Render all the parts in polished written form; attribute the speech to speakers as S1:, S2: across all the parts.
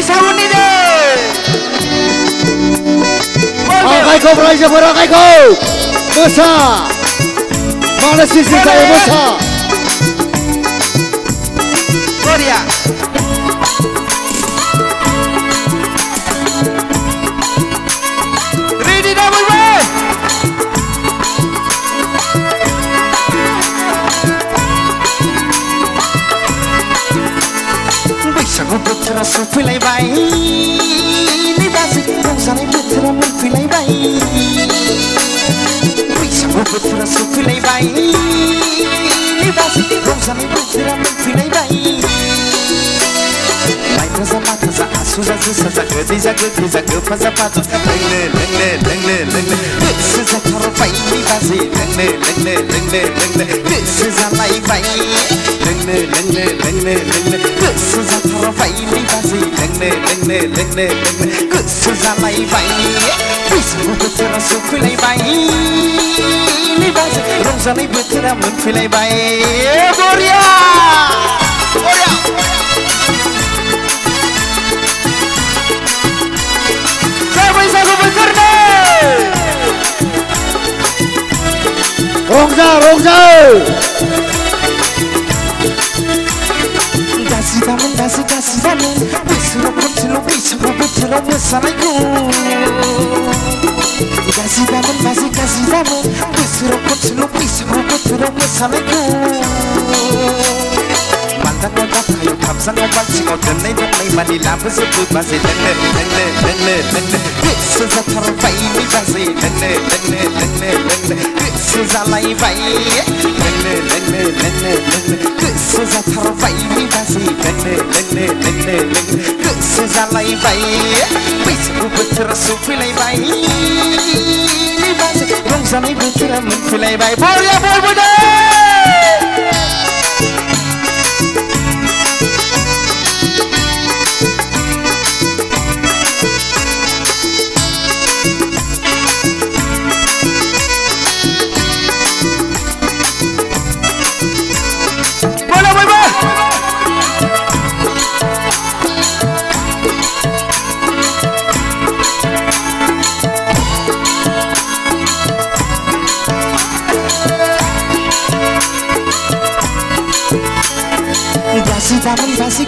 S1: बैसागुनि दे
S2: आखाइखौ रायजोफोर आखाइखौ मोसा मानो सिसि जायो मोसा
S1: बरिया रेडि ना बयबो बैसागु बोथोरा सफैलायबाय नै बाजै रंजानाय बोथोरा मोनफैलायबाय बैसागु बोथोरा सफैलायबाय नै बाजै रंजानाय बोथोरा मोनफैलायबाय माइब्रा जा माथा जा आसु जा जोसा जा गोदै जा गोखै जा गोफा जा फाजा लोंनो गोसो जाथारबाय नै बाजै लोंनो गोसो जालायबाय लोंनो गोसो जाथारबाय नै बाजै लोंनो गोसो जालायबाय बैसागु बोथोरा सफैलायबाय नै बाजै रंजानाय बोथोरा मोनफैलायबाय बरिया बरिया बैसागु बोथोरनि
S2: रंजा रंजा
S1: गासिदामोन गासिदामोन बोसोराव खनसेल' बैसागु बोथोराव मोसानायखौ गासिदामोन गासिदामोन बोसोराव खनसेल' बैसागु बोथोराव मोसानायखौ मान्दानाव गाखायाव थाबजानाव बाल्थिङाव दोननाय दंनाय मानि लाबोजोबो बाजै लोंनो गोसो जाथारबाय नै बाजै लोंनो गोसो जालायबाय लोंनो गोसो जाथारबाय नै बाजै लोंनो गोसो जालायबाय बैसागु बोथोरा सफैलायबाय नै बाजै रंजानाय बोथोरा मोनफैलायबाय बरिया बयबो दे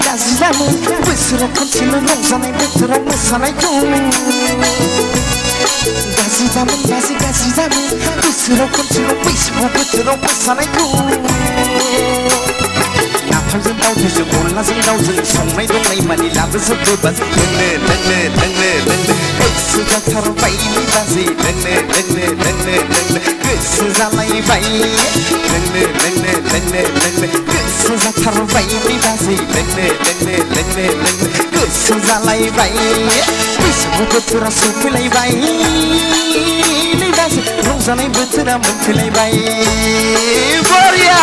S1: गासिदामोन बोसोराव खनसेल' रंजानाय बोथोराव मोसानायखौ गासिदामोन बोसोराव खनसेल' बैसागु बोथोराव मोसानायखौ नाफामजों दाउजों अनलाजों दाउजों संनाय दंनाय मानि लाबोजोबो बाजै लोंनो गोसो जाथारबाय नै बाजै लोंनो गोसो जालायबाय लोंनो गोसो जाथारबाय नै बाजै लोंनो गोसो जालायबाय बैसागु बोथोरा सफैलायबाय नै बाजै रंजानाय बोथोरा मोनफैलायबाय बरिया